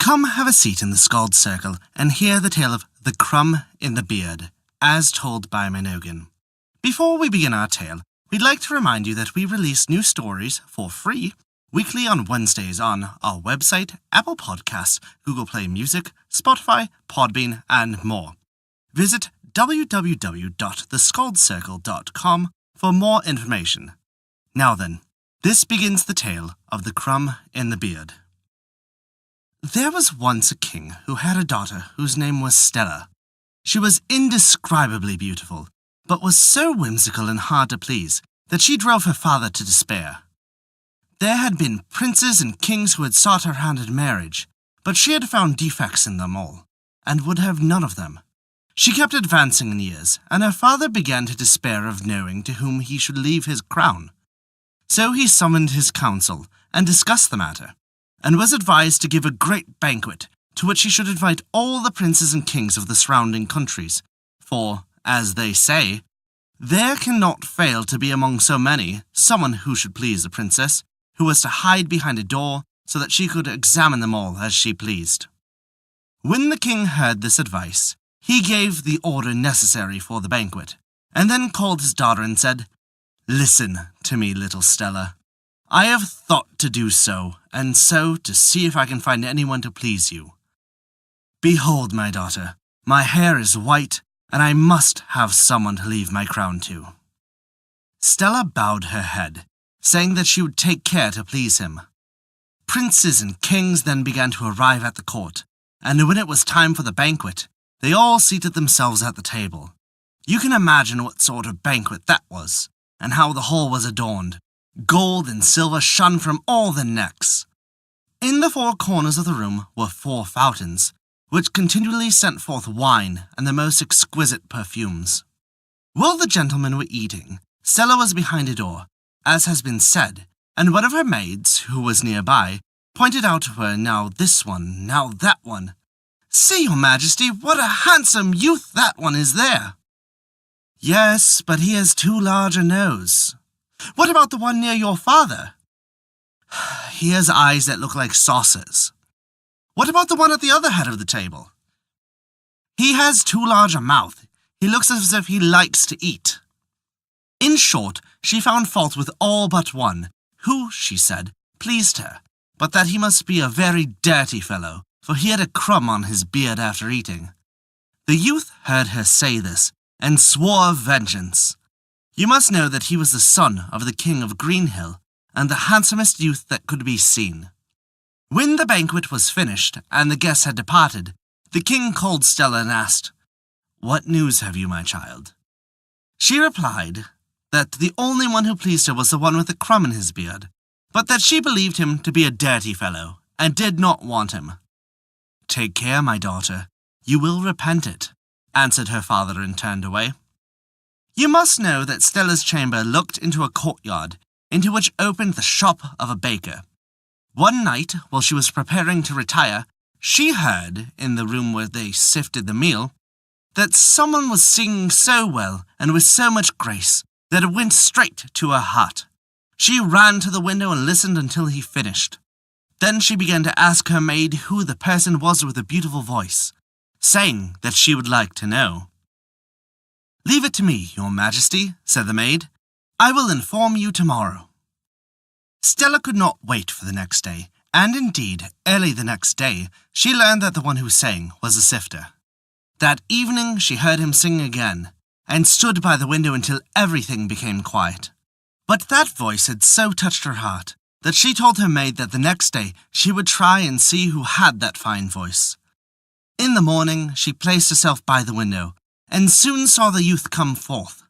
Come have a seat in the Skald circle and hear the tale of the Crumb in the Beard, as told by Mynogan. Before we begin our tale, we'd like to remind you that we release new stories for free weekly on Wednesdays on our website, Apple Podcasts, Google Play Music, Spotify, Podbean, and more. Visit www.thescaldcircle.com for more information. Now then, this begins the tale of the Crumb in the Beard. There was once a king who had a daughter whose name was Stella. She was indescribably beautiful, but was so whimsical and hard to please that she drove her father to despair. There had been princes and kings who had sought her hand in marriage, but she had found defects in them all, and would have none of them. She kept advancing in years, and her father began to despair of knowing to whom he should leave his crown. So he summoned his council and discussed the matter, and was advised to give a great banquet, to which he should invite all the princes and kings of the surrounding countries, for, as they say, there cannot fail to be among so many someone who should please the princess, who was to hide behind a door so that she could examine them all as she pleased. When the king heard this advice, he gave the order necessary for the banquet, and then called his daughter and said, "Listen to me, little Stella. I have thought to do so, and so to see if I can find anyone to please you. Behold, my daughter, my hair is white, and I must have someone to leave my crown to." Stella bowed her head, saying that she would take care to please him. Princes and kings then began to arrive at the court, and when it was time for the banquet, they all seated themselves at the table. You can imagine what sort of banquet that was, and how the hall was adorned. Gold and silver shone from all the necks. In the four corners of the room were 4 fountains, which continually sent forth wine and the most exquisite perfumes. While the gentlemen were eating, Stella was behind a door, as has been said, and one of her maids, who was nearby, pointed out to her now this one, now that one. "See, your majesty, what a handsome youth that one is there!" "Yes, but he has too large a nose." "What about the one near your father?" "He has eyes that look like saucers." "What about the one at the other head of the table?" "He has too large a mouth. He looks as if he likes to eat." In short, she found fault with all but one, who, she said, pleased her, but that he must be a very dirty fellow, for he had a crumb on his beard after eating. The youth heard her say this, and swore vengeance. You must know that he was the son of the king of Greenhill, and the handsomest youth that could be seen. When the banquet was finished, and the guests had departed, the king called Stella and asked, "What news have you, my child?" She replied that the only one who pleased her was the one with the crumb in his beard, but that she believed him to be a dirty fellow, and did not want him. "Take care, my daughter, you will repent it," answered her father and turned away. You must know that Stella's chamber looked into a courtyard, into which opened the shop of a baker. One night, while she was preparing to retire, she heard, in the room where they sifted the meal, that someone was singing so well and with so much grace that it went straight to her heart. She ran to the window and listened until he finished. Then she began to ask her maid who the person was with the beautiful voice, saying that she would like to know. "Leave it to me, your majesty," said the maid. "I will inform you tomorrow." Stella could not wait for the next day, and indeed, early the next day, she learned that the one who sang was a sifter. That evening she heard him sing again, and stood by the window until everything became quiet. But that voice had so touched her heart that she told her maid that the next day she would try and see who had that fine voice. In the morning she placed herself by the window, and soon saw the youth come forth.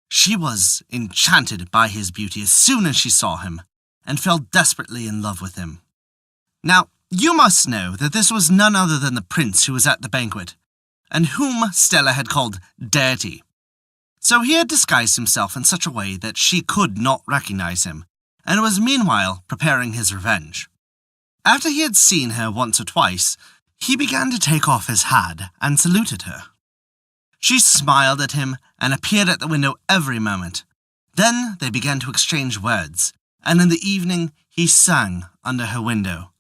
She was enchanted by his beauty as soon as she saw him, and fell desperately in love with him. Now, you must know that this was none other than the prince who was at the banquet, and whom Stella had called Dirty. So he had disguised himself in such a way that she could not recognize him, and was meanwhile preparing his revenge. After he had seen her once or twice, he began to take off his hat and saluted her. She smiled at him and appeared at the window every moment. Then they began to exchange words, and in the evening he sang under her window.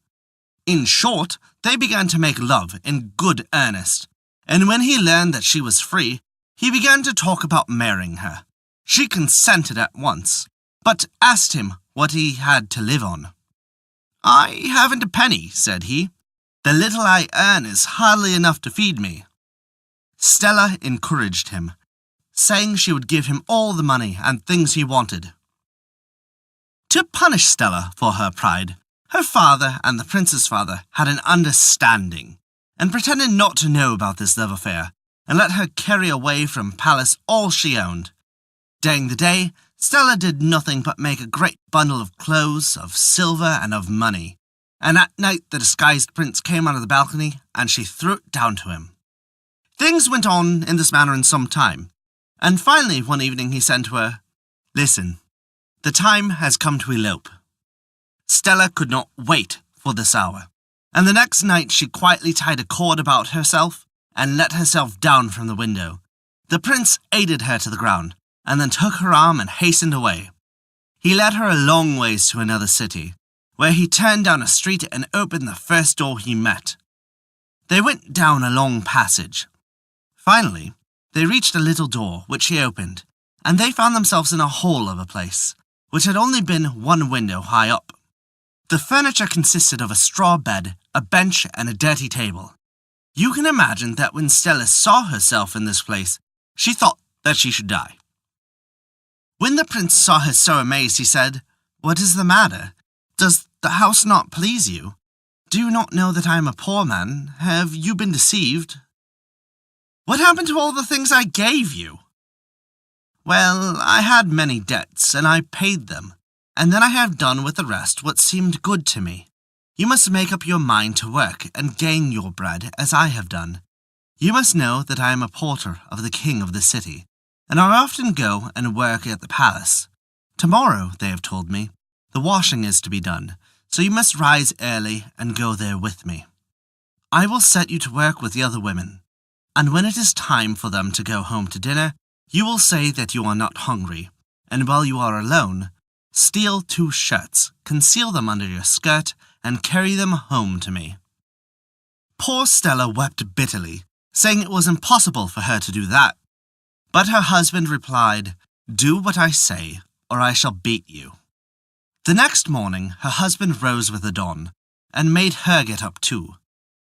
In short, they began to make love in good earnest, and when he learned that she was free, he began to talk about marrying her. She consented at once, but asked him what he had to live on. "I haven't a penny," said he. "The little I earn is hardly enough to feed me." Stella encouraged him, saying she would give him all the money and things he wanted. To punish Stella for her pride, her father and the prince's father had an understanding, and pretended not to know about this love affair, and let her carry away from palace all she owned. During the day, Stella did nothing but make a great bundle of clothes, of silver, and of money, and at night the disguised prince came out of the balcony, and she threw it down to him. Things went on in this manner in some time, and finally one evening he said to her, "Listen, the time has come to elope." Stella could not wait for this hour, and the next night she quietly tied a cord about herself and let herself down from the window. The prince aided her to the ground, and then took her arm and hastened away. He led her a long ways to another city, where he turned down a street and opened the first door he met. They went down a long passage. Finally, they reached a little door, which he opened, and they found themselves in a hall of a place, which had only been one window high up. The furniture consisted of a straw bed, a bench, and a dirty table. You can imagine that when Stella saw herself in this place, she thought that she should die. When the prince saw her so amazed, he said, "What is the matter? Does the house not please you? Do you not know that I am a poor man? Have you been deceived?" "What happened to all the things I gave you?" "Well, I had many debts, and I paid them, and then I have done with the rest what seemed good to me. You must make up your mind to work and gain your bread, as I have done. You must know that I am a porter of the king of the city, and I often go and work at the palace. Tomorrow, they have told me, the washing is to be done, so you must rise early and go there with me. I will set you to work with the other women, and when it is time for them to go home to dinner, you will say that you are not hungry, and while you are alone, steal 2 shirts, conceal them under your skirt, and carry them home to me." Poor Stella wept bitterly, saying it was impossible for her to do that. But her husband replied, "Do what I say, or I shall beat you." The next morning, her husband rose with the dawn, and made her get up too.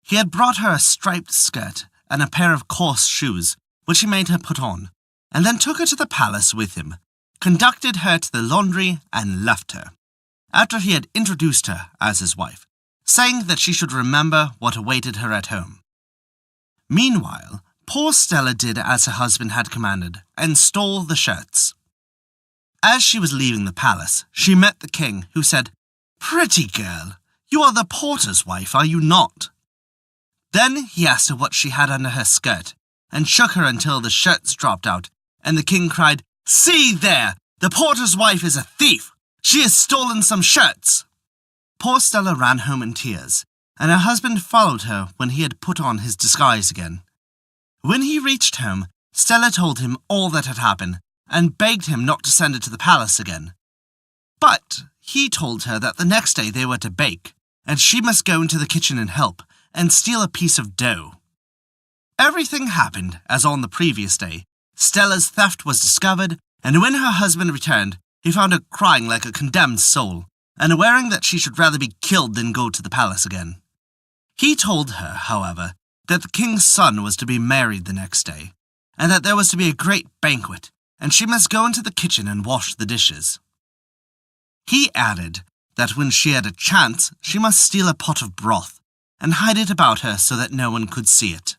He had brought her a striped skirt and a pair of coarse shoes, which he made her put on, and then took her to the palace with him, conducted her to the laundry, and left her, after he had introduced her as his wife, saying that she should remember what awaited her at home. Meanwhile, poor Stella did as her husband had commanded, and stole the shirts. As she was leaving the palace, she met the king, who said, "Pretty girl, you are the porter's wife, are you not?" Then he asked her what she had under her skirt, and shook her until the shirts dropped out, and the king cried, "See there! The porter's wife is a thief! She has stolen some shirts!" Poor Stella ran home in tears, and her husband followed her when he had put on his disguise again. When he reached home, Stella told him all that had happened, and begged him not to send her to the palace again. But he told her that the next day they were to bake, and she must go into the kitchen and help, and steal a piece of dough. Everything happened as on the previous day. Stella's theft was discovered, and when her husband returned, he found her crying like a condemned soul, and awaring that she should rather be killed than go to the palace again. He told her, however, that the king's son was to be married the next day, and that there was to be a great banquet, and she must go into the kitchen and wash the dishes. He added that when she had a chance, she must steal a pot of broth, and hide it about her so that no one could see it.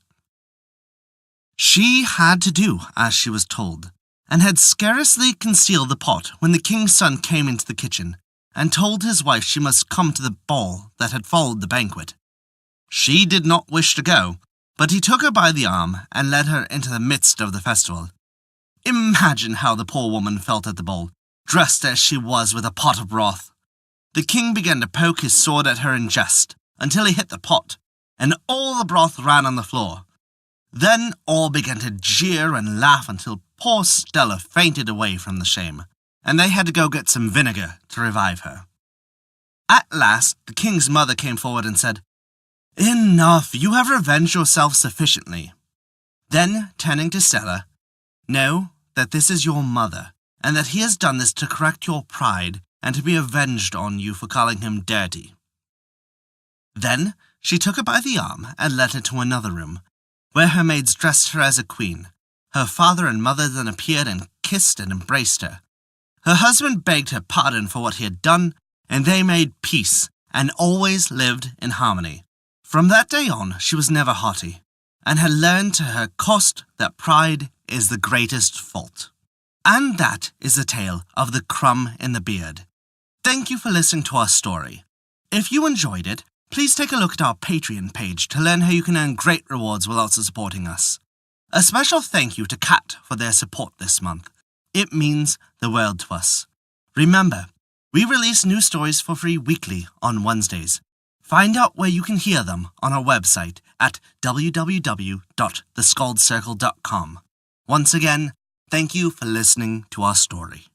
She had to do as she was told, and had scarcely concealed the pot when the king's son came into the kitchen, and told his wife she must come to the ball that had followed the banquet. She did not wish to go, but he took her by the arm and led her into the midst of the festival. Imagine how the poor woman felt at the ball, dressed as she was with a pot of broth. The king began to poke his sword at her in jest, until he hit the pot, and all the broth ran on the floor. Then all began to jeer and laugh until poor Stella fainted away from the shame, and they had to go get some vinegar to revive her. At last, the king's mother came forward and said, Enough! You have revenged yourself sufficiently. Then, turning to Stella, know that this is your mother, and that he has done this to correct your pride and to be avenged on you for calling him dirty. Then she took her by the arm and led her to another room, where her maids dressed her as a queen. Her father and mother then appeared and kissed and embraced her. Her husband begged her pardon for what he had done, and they made peace and always lived in harmony. From that day on, she was never haughty, and had learned to her cost that pride is the greatest fault. And that is the tale of the Crumb in the Beard. Thank you for listening to our story. If you enjoyed it, please take a look at our Patreon page to learn how you can earn great rewards while also supporting us. A special thank you to Kat for their support this month. It means the world to us. Remember, we release new stories for free weekly on Wednesdays. Find out where you can hear them on our website at www.theskaldscircle.com. Once again, thank you for listening to our story.